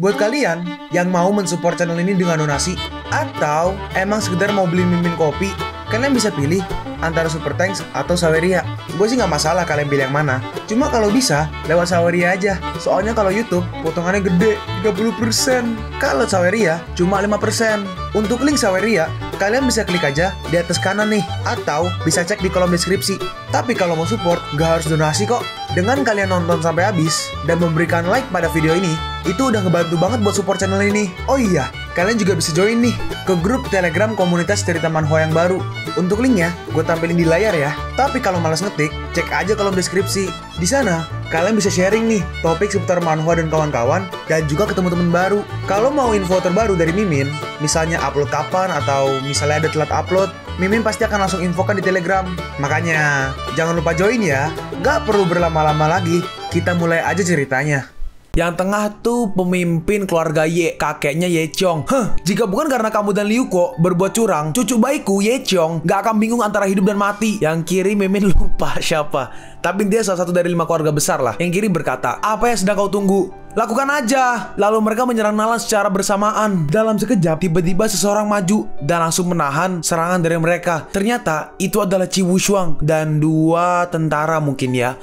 Buat kalian yang mau mensupport channel ini dengan donasi, atau emang sekedar mau beli mimin kopi, kalian bisa pilih antara Super Thanks atau Saweria. Gue sih nggak masalah kalian pilih yang mana. Cuma kalau bisa, lewat Saweria aja. Soalnya kalau YouTube, potongannya gede, 30%. Kalau Saweria, cuma 5%. Untuk link Saweria, kalian bisa klik aja di atas kanan nih. Atau bisa cek di kolom deskripsi. Tapi kalau mau support, nggak harus donasi kok. Dengan kalian nonton sampai habis, dan memberikan like pada video ini, itu udah ngebantu banget buat support channel ini. Oh iya, kalian juga bisa join nih ke grup Telegram komunitas cerita manhwa yang baru. Untuk linknya, gue tampilin di layar ya. Tapi kalau malas ngetik, cek aja kolom deskripsi. Di sana, kalian bisa sharing nih topik seputar manhwa dan kawan-kawan, dan juga ketemu teman baru. Kalau mau info terbaru dari Mimin, misalnya upload kapan atau misalnya ada telat upload, Mimin pasti akan langsung infokan di Telegram. Makanya, jangan lupa join ya. Gak perlu berlama-lama lagi, kita mulai aja ceritanya. Yang tengah tuh pemimpin keluarga Ye, kakeknya Ye Chong. Jika bukan karena kamu dan Liu Ko berbuat curang, cucu bayiku Ye Chong gak akan bingung antara hidup dan mati. Yang kiri Mimin lupa siapa, tapi dia salah satu dari 5 keluarga besar lah. Yang kiri berkata, apa yang sedang kau tunggu? Lakukan aja. Lalu mereka menyerang Nalan secara bersamaan. Dalam sekejap, tiba-tiba seseorang maju dan langsung menahan serangan dari mereka. Ternyata itu adalah Qi Wushuang dan 2 tentara mungkin ya.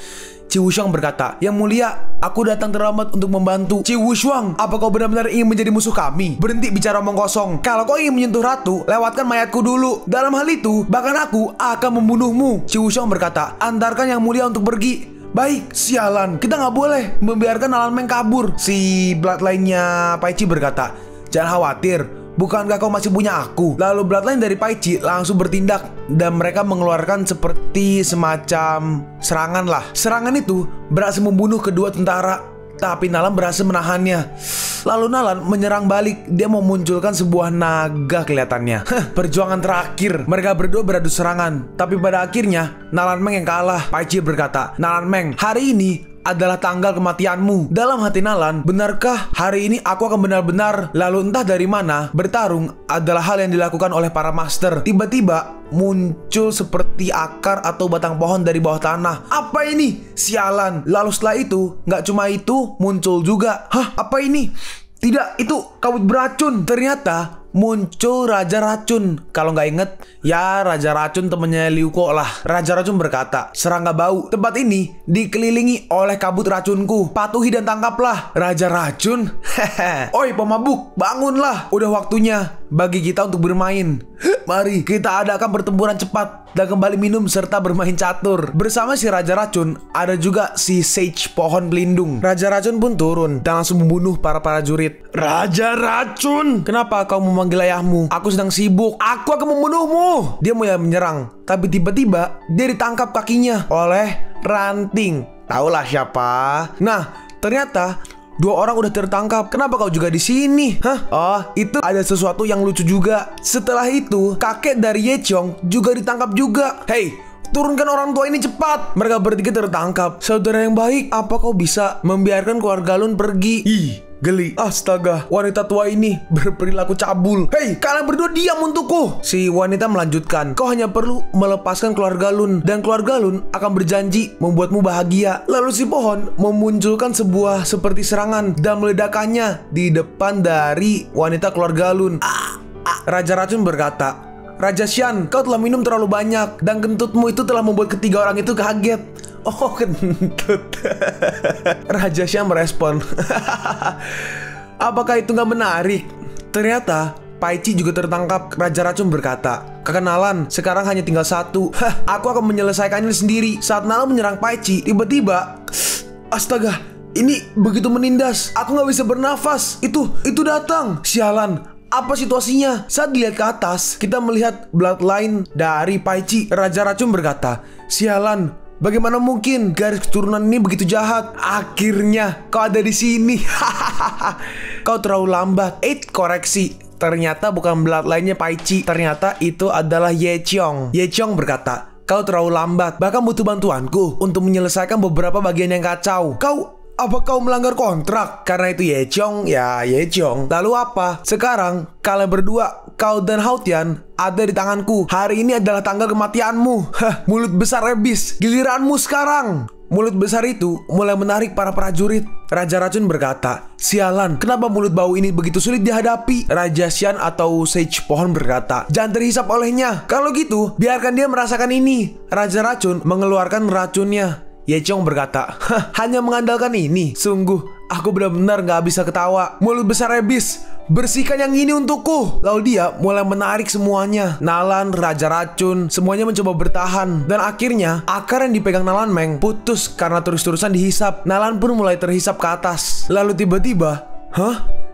Qi Wushuang berkata, "Yang mulia, aku datang terlambat untuk membantu." Qi Wushuang, apa kau benar-benar ingin menjadi musuh kami? Berhenti bicara omong kosong. Kalau kau ingin menyentuh ratu, lewatkan mayatku dulu. Dalam hal itu, bahkan aku akan membunuhmu. Qi Wushuang berkata, "Antarkan yang mulia untuk pergi." Baik, sialan, kita nggak boleh membiarkan Nalan Meng kabur. Si bloodline-nya Paichi berkata, "Jangan khawatir, bukankah kau masih punya aku?" Lalu bloodline dari Paichi langsung bertindak dan mereka mengeluarkan seperti semacam serangan lah. Serangan itu berhasil membunuh kedua tentara, tapi Nalan berhasil menahannya. Lalu Nalan menyerang balik. Dia memunculkan sebuah naga kelihatannya. Perjuangan terakhir. Mereka berdua beradu serangan, tapi pada akhirnya Nalan Meng yang kalah. Paichi berkata, "Nalan Meng, hari ini adalah tanggal kematianmu." Dalam hati Nalan, benarkah hari ini aku akan benar-benar? Lalu entah dari mana, bertarung adalah hal yang dilakukan oleh para master. Tiba-tiba muncul seperti akar atau batang pohon dari bawah tanah. Apa ini? Sialan. Lalu setelah itu, nggak cuma itu, muncul juga. Hah? Apa ini? Tidak, itu kabut beracun. Ternyata muncul Raja Racun. Kalau nggak inget, ya Raja Racun temennya Liu Ko lah. Raja Racun berkata, "Serangga bau, tempat ini dikelilingi oleh kabut racunku. Patuhi dan tangkaplah." Raja Racun, "Oi pemabuk, bangunlah. Udah waktunya bagi kita untuk bermain. Mari kita adakan pertempuran cepat dan kembali minum serta bermain catur." Bersama si Raja Racun, ada juga si Sage pohon pelindung. Raja Racun pun turun dan langsung membunuh para prajurit. "Raja Racun, kenapa kau memanggil ayahmu? Aku sedang sibuk. Aku akan membunuhmu." Dia mulai menyerang, tapi tiba-tiba dia ditangkap kakinya oleh ranting. Tahulah siapa. Nah, ternyata 2 orang udah tertangkap. Kenapa kau juga di sini? Hah? Oh, itu ada sesuatu yang lucu juga. Setelah itu, kakek dari Ye Chong juga ditangkap juga. "Hei, turunkan orang tua ini cepat." Mereka bertiga tertangkap. "Saudara yang baik, apa kau bisa membiarkan keluarga Lun pergi?" Ih, geli. Astaga, wanita tua ini berperilaku cabul. "Hei, kalian berdua diam untukku." Si wanita melanjutkan, "Kau hanya perlu melepaskan keluarga Lun, dan keluarga Lun akan berjanji membuatmu bahagia." Lalu si pohon memunculkan sebuah seperti serangan dan meledakannya di depan dari wanita keluarga Lun. Raja Racun berkata, "Raja Xian, kau telah minum terlalu banyak, dan kentutmu itu telah membuat ketiga orang itu kaget." "Oh, kentut." Raja Xian merespon, "Apakah itu nggak menarik?" Ternyata Paichi juga tertangkap. Raja Racun berkata, "Kakak Nalan, sekarang hanya tinggal 1. Aku akan menyelesaikannya sendiri." Saat Nalan menyerang Paichi, tiba-tiba, astaga, ini begitu menindas. Aku nggak bisa bernafas. Itu datang. Sialan. Apa situasinya? Saat dilihat ke atas, kita melihat bloodline dari Paichi. Raja Racun berkata, "Sialan, bagaimana mungkin garis keturunan ini begitu jahat? Akhirnya kau ada di sini." "Kau terlalu lambat." Koreksi. Ternyata bukan bloodline-nya Paichi. Ternyata itu adalah Ye Chong. Ye Chong berkata, "Kau terlalu lambat. Bahkan butuh bantuanku untuk menyelesaikan beberapa bagian yang kacau." Apa kau melanggar kontrak? Karena itu Ye Chong, ya Ye Chong. Lalu apa? Sekarang kalian berdua kau dan Hao Tian ada di tanganku. Hari ini adalah tanggal kematianmu. Mulut besar Rebis, giliranmu sekarang. Mulut besar itu mulai menarik para prajurit. Raja Racun berkata, sialan, kenapa mulut bau ini begitu sulit dihadapi? Raja Xian atau Sage Pohon berkata, jangan terhisap olehnya. Kalau gitu, biarkan dia merasakan ini. Raja Racun mengeluarkan racunnya. Ye Chong berkata, hanya mengandalkan ini? Sungguh, aku benar-benar gak bisa ketawa. Mulut besar Rebis, bersihkan yang ini untukku. Lalu dia mulai menarik semuanya. Nalan, Raja Racun, semuanya mencoba bertahan. Dan akhirnya, akar yang dipegang Nalan Meng putus karena terus-terusan dihisap. Nalan pun mulai terhisap ke atas. Lalu tiba-tiba,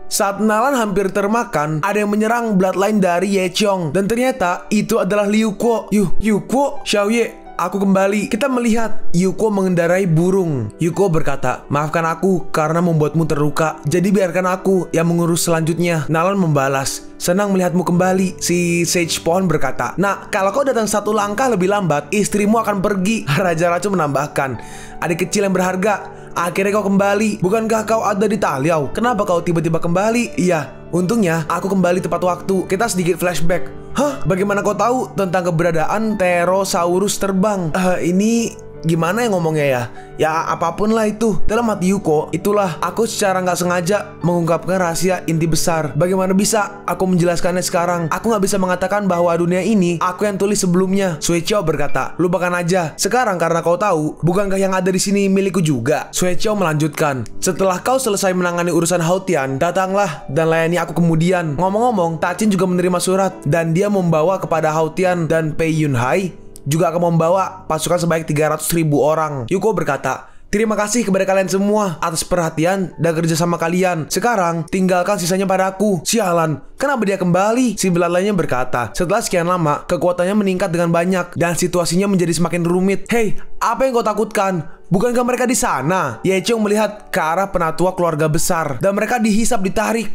saat Nalan hampir termakan, ada yang menyerang bloodline dari Ye Chong. Dan ternyata, itu adalah Liu Kuo. Liu Kuo, Xiaoye, aku kembali. Kita melihat Yuko mengendarai burung. Yuko berkata, maafkan aku karena membuatmu terluka. Jadi biarkan aku yang mengurus selanjutnya. Nalan membalas, senang melihatmu kembali. Si Sage Pohon berkata, nah, kalau kau datang satu langkah lebih lambat, istrimu akan pergi. Raja Racun menambahkan, adik kecil yang berharga, akhirnya kau kembali. Bukankah kau ada di Taliau? Kenapa kau tiba-tiba kembali? Iya, untungnya aku kembali tepat waktu. Kita sedikit flashback. Bagaimana kau tahu tentang keberadaan Pterosaurus terbang? Ini gimana ya ngomongnya ya? Ya apapun lah itu. Dalam hati Yuko, itulah aku secara nggak sengaja mengungkapkan rahasia inti besar. Bagaimana bisa aku menjelaskannya sekarang? Aku nggak bisa mengatakan bahwa dunia ini aku yang tulis sebelumnya. Sui Qiao berkata, lupakan aja. Sekarang karena kau tahu, bukankah yang ada di sini milikku juga? Sui Qiao melanjutkan, setelah kau selesai menangani urusan Hao Tian, datanglah dan layani aku kemudian. Ngomong-ngomong, Tachin juga menerima surat dan dia membawa kepada Hao Tian dan Pei Yunhai juga akan membawa pasukan sebanyak 300.000 orang. Yuko berkata, terima kasih kepada kalian semua atas perhatian dan kerjasama kalian. Sekarang tinggalkan sisanya padaku. Sialan, kenapa dia kembali? Si bloodline-nya berkata, setelah sekian lama kekuatannya meningkat dengan banyak dan situasinya menjadi semakin rumit. Hei, apa yang kau takutkan? Bukankah mereka di sana? Ye Chong melihat ke arah penatua keluarga besar dan mereka dihisap, ditarik.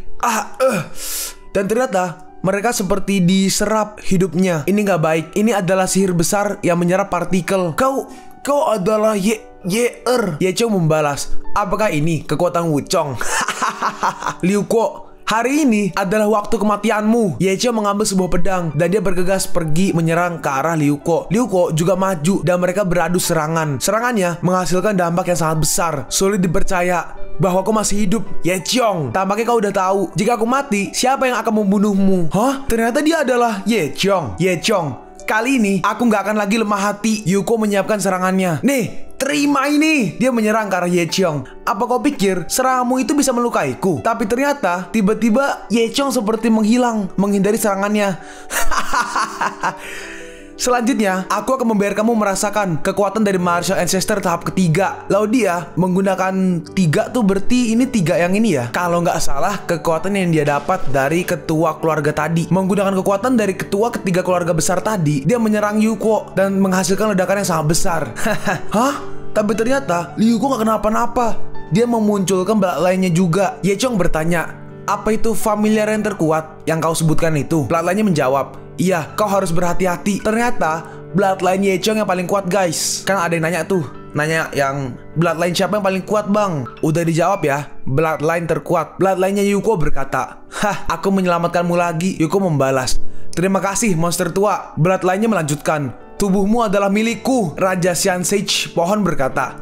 Dan ternyata mereka seperti diserap hidupnya. Ini gak baik. Ini adalah sihir besar yang menyerap partikel. Kau adalah Ye-er. Ye Chong membalas, apakah ini kekuatan Wuchong? Liu Kuo, hari ini adalah waktu kematianmu. Ye Chong mengambil sebuah pedang dan dia bergegas pergi menyerang ke arah Liu Kuo. Liu Kuo juga maju dan mereka beradu serangan. Serangannya menghasilkan dampak yang sangat besar. Sulit dipercaya bahwa kau masih hidup, Ye Chong. Tampaknya kau udah tahu, jika aku mati, siapa yang akan membunuhmu? Ternyata dia adalah Ye Chong. Ye Chong, kali ini aku nggak akan lagi lemah hati. Yuko menyiapkan serangannya. Nih, terima ini. Dia menyerang ke arah Ye Chong. Apa kau pikir seranganmu itu bisa melukaiku? Tapi ternyata tiba-tiba Ye Chong seperti menghilang, menghindari serangannya. Selanjutnya, aku akan membiarkan kamu merasakan kekuatan dari Martial Ancestor tahap ketiga. Lalu dia menggunakan 3 tuh, berarti ini 3 yang ini ya. Kalau nggak salah, kekuatan yang dia dapat dari ketua keluarga tadi. Menggunakan kekuatan dari ketua ketiga keluarga besar tadi, dia menyerang Yuko dan menghasilkan ledakan yang sangat besar. Tapi ternyata Yuko nggak kenapa-napa. Dia memunculkan bloodline-nya juga. Ye Chong bertanya, apa itu familiar yang terkuat yang kau sebutkan itu? Bloodline-nya menjawab, iya, kau harus berhati-hati. Ternyata bloodline Ye Chong yang paling kuat, guys. Kan ada yang nanya tuh, nanya yang bloodline siapa yang paling kuat, bang? Udah dijawab ya, bloodline terkuat. Bloodline-nya Yuko berkata, aku menyelamatkanmu lagi. Yuko membalas, terima kasih monster tua. Bloodline-nya melanjutkan, tubuhmu adalah milikku. Raja Xian Sage Pohon berkata,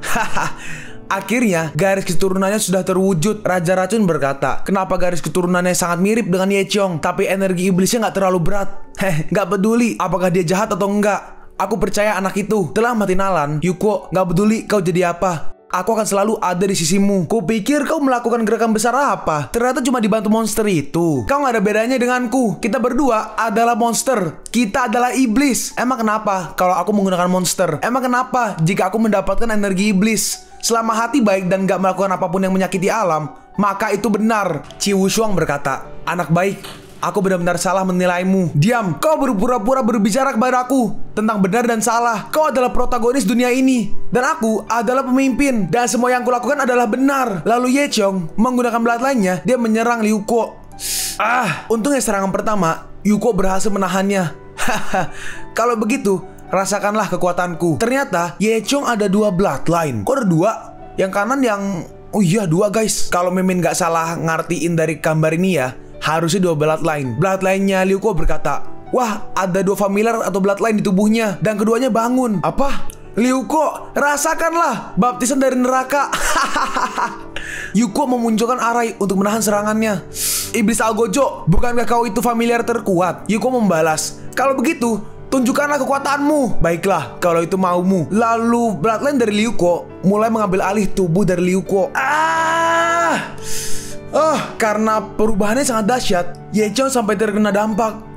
akhirnya garis keturunannya sudah terwujud. Raja Racun berkata, kenapa garis keturunannya sangat mirip dengan Ye Chong, tapi energi iblisnya nggak terlalu berat? Nggak peduli apakah dia jahat atau enggak. Aku percaya anak itu telah mati Nalan. Yuko, nggak peduli kau jadi apa, aku akan selalu ada di sisimu. Kupikir kau melakukan gerakan besar apa? Ternyata cuma dibantu monster itu. Kau nggak ada bedanya denganku. Kita berdua adalah monster. Kita adalah iblis. Emang kenapa kalau aku menggunakan monster? Emang kenapa jika aku mendapatkan energi iblis? Selama hati baik dan gak melakukan apapun yang menyakiti alam, maka itu benar. Qi Wushuang berkata, anak baik, aku benar-benar salah menilaimu. Diam, kau berpura-pura berbicara kepadaku tentang benar dan salah. Kau adalah protagonis dunia ini dan aku adalah pemimpin, dan semua yang kulakukan adalah benar. Lalu Ye Chong menggunakan bloodline-nya, dia menyerang Liu Kuo. Untungnya serangan pertama Yuko berhasil menahannya. Kalau begitu, rasakanlah kekuatanku. Ternyata Ye Chong ada 2 bloodline. Kok ada 2? Yang kanan yang... Oh iya 2, guys. Kalau Mimin gak salah ngertiin dari gambar ini ya, harusnya 2 bloodline. Bloodline-nya Liu Kuo berkata, wah, ada 2 familiar atau bloodline di tubuhnya, dan keduanya bangun. Apa? Liu Kuo, rasakanlah baptisan dari neraka. Liu Kuo memunculkan arai untuk menahan serangannya. Iblis Algojo, bukankah kau itu familiar terkuat? Liu Kuo membalas, kalau begitu, tunjukkanlah kekuatanmu. Baiklah, kalau itu maumu. Lalu bloodline dari Liu Kuo mulai mengambil alih tubuh dari Liu Kuo. Karena perubahannya sangat dahsyat, Ye Chong sampai terkena dampak.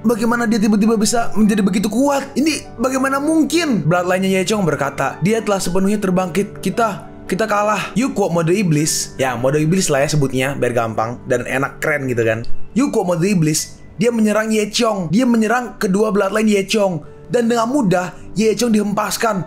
Bagaimana dia tiba-tiba bisa menjadi begitu kuat? Ini bagaimana mungkin? Bloodline-nya Ye Chong berkata, dia telah sepenuhnya terbangkit. Kita kalah. Liu Kuo mode iblis, ya mode iblis lah ya sebutnya biar gampang dan enak keren gitu kan. Liu Kuo mode iblis, dia menyerang Ye Chong. Dia menyerang kedua bloodline Ye Chong, dan dengan mudah Ye Chong dihempaskan.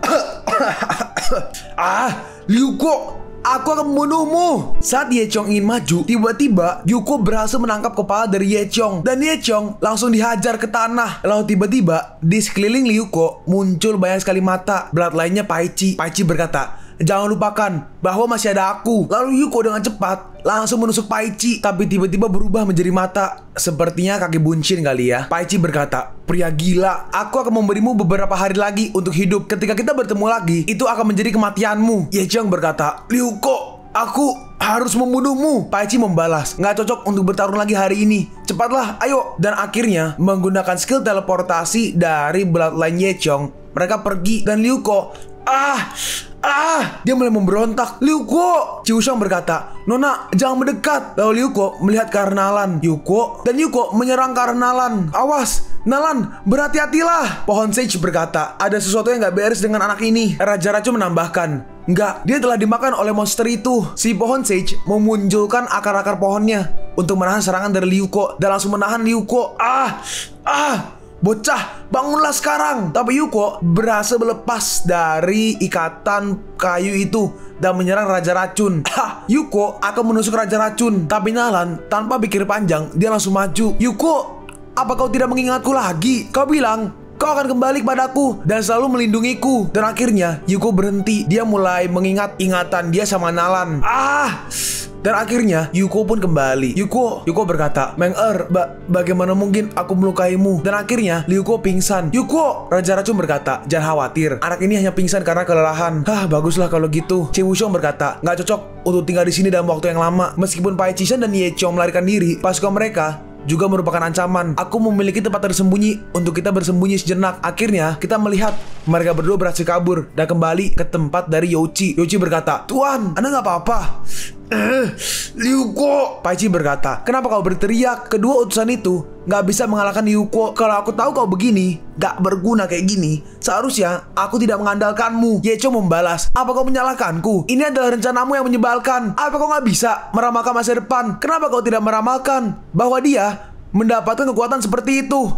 Liu Kuo, aku akan membunuhmu. Saat Ye Chong ingin maju, tiba-tiba Liu Kuo berhasil menangkap kepala dari Ye Chong, dan Ye Chong langsung dihajar ke tanah. Lalu tiba-tiba di sekeliling Liu Kuo muncul banyak sekali mata. Bloodline-nya Paichi. Paichi berkata, jangan lupakan bahwa masih ada aku. Lalu Liu Kuo dengan cepat langsung menusuk Paichi, tapi tiba-tiba berubah menjadi mata. Sepertinya kaki buncin kali ya. Paichi berkata, pria gila, aku akan memberimu beberapa hari lagi untuk hidup. Ketika kita bertemu lagi, itu akan menjadi kematianmu. Ye Chong berkata, Liu Kuo, aku harus membunuhmu. Paichi membalas, nggak cocok untuk bertarung lagi hari ini. Cepatlah, ayo. Dan akhirnya menggunakan skill teleportasi dari bloodline Ye Chong, mereka pergi, dan Liu Kuo dia mulai memberontak. Liu Kuo, Qiu Shang berkata, Nona, jangan mendekat. Lalu Liu Kuo melihat Karnalan. Liu Kuo menyerang Karnalan. Awas, Nalan, berhati-hatilah. Pohon Sage berkata, ada sesuatu yang gak beres dengan anak ini. Raja Racun menambahkan, enggak, dia telah dimakan oleh monster itu. Si pohon Sage memunculkan akar-akar pohonnya untuk menahan serangan dari Liu Kuo, dan langsung menahan Liu Kuo. Bocah, bangunlah sekarang. Tapi Liu Kuo berhasil melepas dari ikatan kayu itu dan menyerang Raja Racun. Liu Kuo akan menusuk Raja Racun, tapi Nalan tanpa pikir panjang, dia langsung maju. Liu Kuo, apa kau tidak mengingatku lagi? Kau bilang kau akan kembali kepadaku dan selalu melindungiku. Dan akhirnya Liu Kuo berhenti. Dia mulai mengingat ingatan dia sama Nalan. Dan akhirnya Liu Kuo pun kembali. Liu Kuo berkata, Meng bagaimana mungkin aku melukaimu? Dan akhirnya Liu Kuo pingsan. Liu Kuo, Raja Racun berkata, jangan khawatir, anak ini hanya pingsan karena kelelahan. Baguslah kalau gitu. Qiu Shang berkata, nggak cocok untuk tinggal di sini dalam waktu yang lama. Meskipun Pai Qishan dan Ye Chong melarikan diri, pasukan mereka juga merupakan ancaman. Aku memiliki tempat tersembunyi untuk kita bersembunyi sejenak. Akhirnya kita melihat mereka berdua berhasil kabur dan kembali ke tempat dari Youqi. Youqi berkata, Tuan, Anda nggak apa-apa? Liu Kuo, Paichi berkata, kenapa kau berteriak? Kedua utusan itu nggak bisa mengalahkan Liu Kuo. Kalau aku tahu kau begini, nggak berguna kayak gini, seharusnya aku tidak mengandalkanmu. Ye Chong membalas, apa kau menyalahkanku? Ini adalah rencanamu yang menyebalkan. Apa kau nggak bisa meramalkan masa depan? Kenapa kau tidak meramalkan bahwa dia mendapatkan kekuatan seperti itu?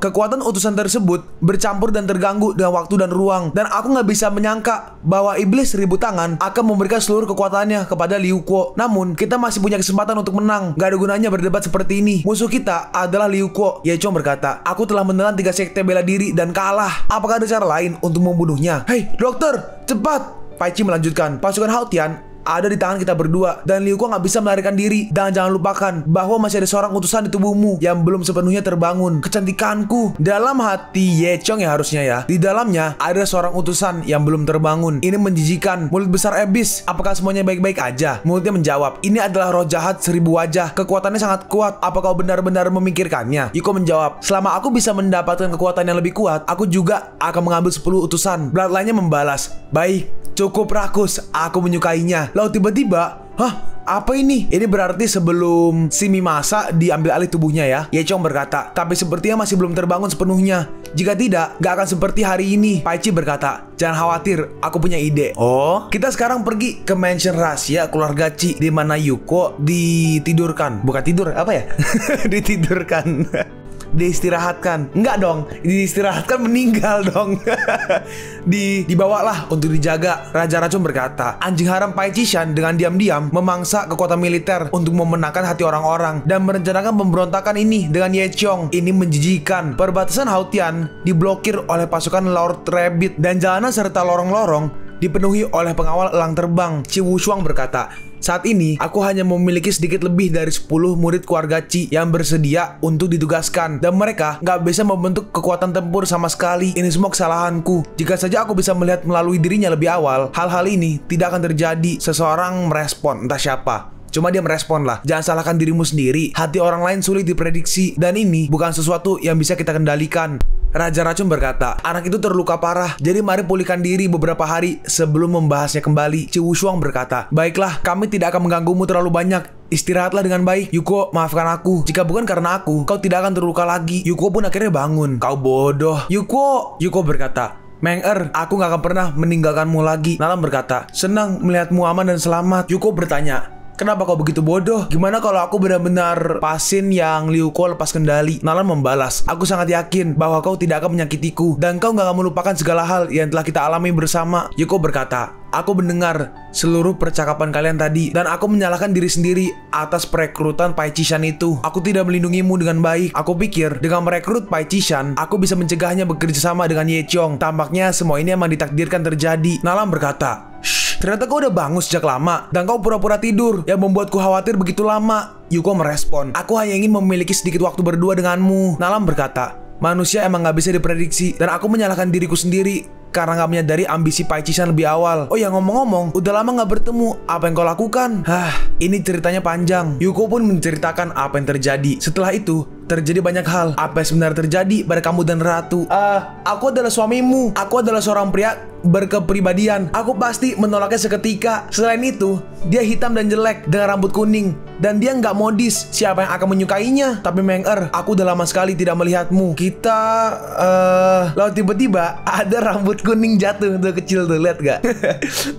Kekuatan utusan tersebut bercampur dan terganggu dengan waktu dan ruang, dan aku nggak bisa menyangka bahwa iblis seribu tangan akan memberikan seluruh kekuatannya kepada Liu Kuo. Namun kita masih punya kesempatan untuk menang. Gak ada gunanya berdebat seperti ini. Musuh kita adalah Liu Kuo. Ye Chong berkata, aku telah menelan 3 sekte bela diri dan kalah. Apakah ada cara lain untuk membunuhnya? Hei dokter, cepat. Paichi melanjutkan, pasukan Hao Tian ada di tangan kita berdua, dan Liu Kuo nggak bisa melarikan diri. Dan jangan lupakan bahwa masih ada seorang utusan di tubuhmu yang belum sepenuhnya terbangun. Kecantikanku. Dalam hati Ye Chong ya harusnya ya, di dalamnya ada seorang utusan yang belum terbangun. Ini menjijikan. Mulut besar Abyss, apakah semuanya baik-baik aja? Mulutnya menjawab, ini adalah roh jahat 1000 wajah. Kekuatannya sangat kuat. Apa kau benar-benar memikirkannya? Yuko menjawab, selama aku bisa mendapatkan kekuatan yang lebih kuat, aku juga akan mengambil 10 utusan. Bloodline-nya membalas, baik, cukup rakus, aku menyukainya. Lalu tiba-tiba, apa ini? Ini berarti sebelum si Mimasa diambil alih tubuhnya ya. Ye Chong berkata, tapi sepertinya masih belum terbangun sepenuhnya. Jika tidak, gak akan seperti hari ini. Paichi berkata, jangan khawatir, aku punya ide. Kita sekarang pergi ke mansion rahasia keluarga Chi, di mana Yuko ditidurkan. Bukan tidur, apa ya? Ditidurkan. Diistirahatkan. Enggak dong, diistirahatkan meninggal dong. Dibawalah untuk dijaga. Raja Racun berkata, anjing haram Pai Qishan dengan diam-diam memangsa kekuatan militer untuk memenangkan hati orang-orang dan merencanakan pemberontakan ini dengan Ye Chong. Ini menjijikan. Perbatasan Hao Tian diblokir oleh pasukan Lord Rabbit, dan jalanan serta lorong-lorong dipenuhi oleh pengawal elang terbang. Qiu Shuang berkata, Saat ini, aku hanya memiliki sedikit lebih dari 10 murid keluarga Chi yang bersedia untuk ditugaskan. Dan mereka nggak bisa membentuk kekuatan tempur sama sekali. Ini semua kesalahanku. Jika saja aku bisa melihat melalui dirinya lebih awal, hal-hal ini tidak akan terjadi. Seseorang merespon, entah siapa. Cuma dia merespon lah. Jangan salahkan dirimu sendiri. Hati orang lain sulit diprediksi. Dan ini bukan sesuatu yang bisa kita kendalikan. Raja Racun berkata, anak itu terluka parah. Jadi mari pulihkan diri beberapa hari sebelum membahasnya kembali. Ci Wushuang berkata, baiklah, kami tidak akan mengganggumu terlalu banyak. Istirahatlah dengan baik. Yuko, maafkan aku. Jika bukan karena aku, kau tidak akan terluka lagi. Yuko pun akhirnya bangun. Kau bodoh. Yuko berkata, Meng-er, aku gak akan pernah meninggalkanmu lagi. Nalan berkata, senang melihatmu aman dan selamat. Yuko bertanya, kenapa kau begitu bodoh? Gimana kalau aku benar-benar pasien yang Liu Ko lepas kendali? Nalan membalas, aku sangat yakin bahwa kau tidak akan menyakitiku dan kau gak akan melupakan segala hal yang telah kita alami bersama. Yuko berkata, aku mendengar seluruh percakapan kalian tadi dan aku menyalahkan diri sendiri atas perekrutan Pai Qishan itu. Aku tidak melindungimu dengan baik. Aku pikir dengan merekrut Pai Qishan, aku bisa mencegahnya bekerja sama dengan Ye Qiong. Tampaknya semua ini emang ditakdirkan terjadi. Nalan berkata, ternyata kau udah bangun sejak lama dan kau pura-pura tidur yang membuatku khawatir begitu lama. Yuko merespon, aku hanya ingin memiliki sedikit waktu berdua denganmu. Nalan berkata, manusia emang gak bisa diprediksi dan aku menyalahkan diriku sendiri karena gak menyadari ambisi Pai Qishan lebih awal. Oh ya, ngomong-ngomong, udah lama gak bertemu. Apa yang kau lakukan? Ini ceritanya panjang. Yuko pun menceritakan apa yang terjadi. Setelah itu, terjadi banyak hal. Apa yang sebenarnya terjadi pada kamu dan Ratu? Aku adalah suamimu. Aku adalah seorang pria berkepribadian. Aku pasti menolaknya seketika. Selain itu, dia hitam dan jelek dengan rambut kuning. Dan dia nggak modis. Siapa yang akan menyukainya? Tapi Meng-er, aku udah lama sekali tidak melihatmu. Kita, lalu tiba-tiba ada rambut kuning jatuh tuh kecil tuh, lihat gak?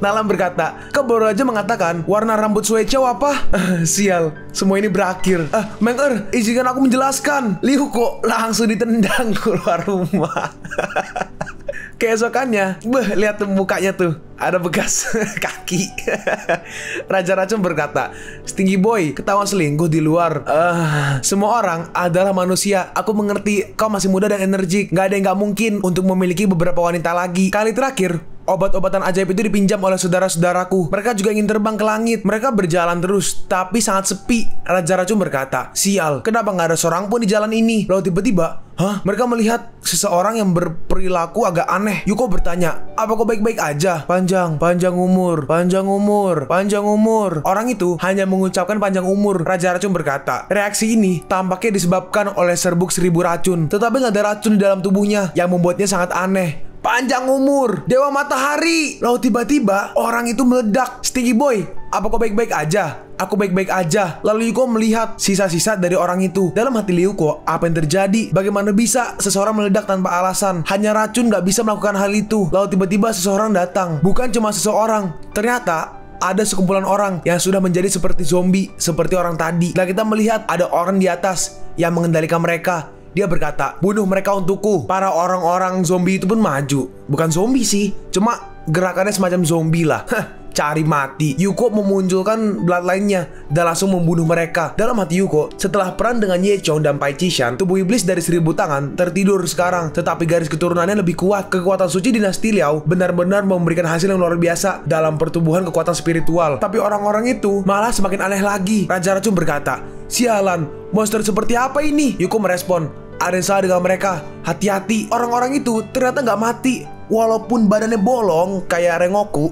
Nalan berkata, kau baru aja mengatakan warna rambut Sui Chow apa? Sial, semua ini berakhir. Meng-er, izinkan aku menjelaskan. Liu Ko langsung ditendang keluar rumah. Keesokannya, lihat tuh mukanya tuh, ada bekas kaki. Raja Racun berkata, Stingy Boy ketahuan selingkuh di luar. Semua orang adalah manusia. Aku mengerti, kau masih muda dan energik. Gak ada yang gak mungkin untuk memiliki beberapa wanita lagi. Kali terakhir, obat-obatan ajaib itu dipinjam oleh saudara-saudaraku. Mereka juga ingin terbang ke langit. Mereka berjalan terus, tapi sangat sepi. Raja Racun berkata, sial, kenapa gak ada seorang pun di jalan ini? Lalu tiba-tiba, mereka melihat seseorang yang berperilaku agak aneh. Yuko bertanya, apa kau baik-baik aja? Panjang umur. Orang itu hanya mengucapkan panjang umur. Raja Racun berkata, reaksi ini tampaknya disebabkan oleh serbuk 1000 racun. Tetapi gak ada racun di dalam tubuhnya yang membuatnya sangat aneh. Panjang umur, dewa matahari. Lalu tiba-tiba orang itu meledak. Stingy Boy, apa kau baik-baik aja? Aku baik-baik aja. Lalu Yuko melihat sisa-sisa dari orang itu. Dalam hati Yuko, apa yang terjadi? Bagaimana bisa seseorang meledak tanpa alasan? Hanya racun gak bisa melakukan hal itu. Lalu tiba-tiba seseorang datang. Bukan cuma seseorang, ternyata ada sekumpulan orang yang sudah menjadi seperti zombie, seperti orang tadi. Dan kita melihat ada orang di atas yang mengendalikan mereka. Dia berkata, bunuh mereka untukku. Para orang-orang zombie itu pun maju. Bukan zombie sih, cuma gerakannya semacam zombie lah. Cari mati. Yuko memunculkan bloodline-nya dan langsung membunuh mereka. Dalam hati Yuko, setelah perang dengan Ye Qiong dan Pai Qishan, tubuh iblis dari 1000 tangan tertidur sekarang. Tetapi garis keturunannya lebih kuat. Kekuatan suci dinasti Liao benar-benar memberikan hasil yang luar biasa dalam pertumbuhan kekuatan spiritual. Tapi orang-orang itu malah semakin aneh lagi. Raja Racun berkata, sialan, monster seperti apa ini? Yuko merespon, ada yang salah dengan mereka. Hati-hati, orang-orang itu ternyata nggak mati. Walaupun badannya bolong kayak Rengoku,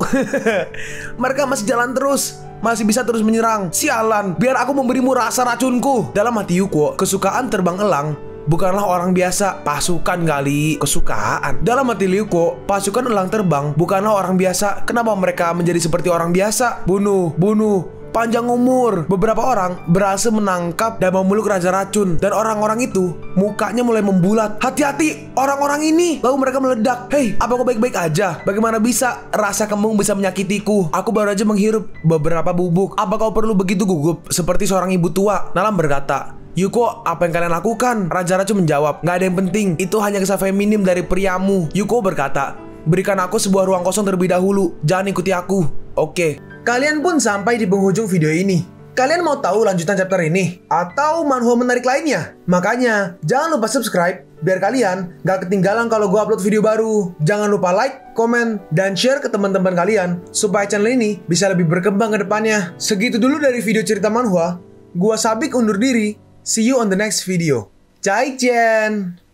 mereka masih jalan terus, masih bisa terus menyerang. Sialan, biar aku memberimu rasa racunku. Dalam hati Yuko, kesukaan terbang elang bukanlah orang biasa. Pasukan kali, kesukaan. Dalam hati Yuko, pasukan elang terbang bukanlah orang biasa. Kenapa mereka menjadi seperti orang biasa? Bunuh. Panjang umur. Beberapa orang berhasil menangkap dan memeluk Raja Racun. Dan orang-orang itu mukanya mulai membulat. Hati-hati, orang-orang ini. Lalu mereka meledak. Hei, apa kau baik-baik aja? Bagaimana bisa rasa kembung bisa menyakitiku? Aku baru aja menghirup beberapa bubuk. Apa kau perlu begitu gugup seperti seorang ibu tua? Nalan berkata, Yuko, apa yang kalian lakukan? Raja Racun menjawab, gak ada yang penting. Itu hanya kisah feminim dari priamu. Yuko berkata, berikan aku sebuah ruang kosong terlebih dahulu. Jangan ikuti aku. Oke. Kalian pun sampai di penghujung video ini. Kalian mau tahu lanjutan chapter ini? Atau manhwa menarik lainnya? Makanya, jangan lupa subscribe biar kalian gak ketinggalan kalau gue upload video baru. Jangan lupa like, komen, dan share ke teman-teman kalian supaya channel ini bisa lebih berkembang ke depannya. Segitu dulu dari video cerita manhwa. Gua Sabik undur diri. See you on the next video. Zaijian.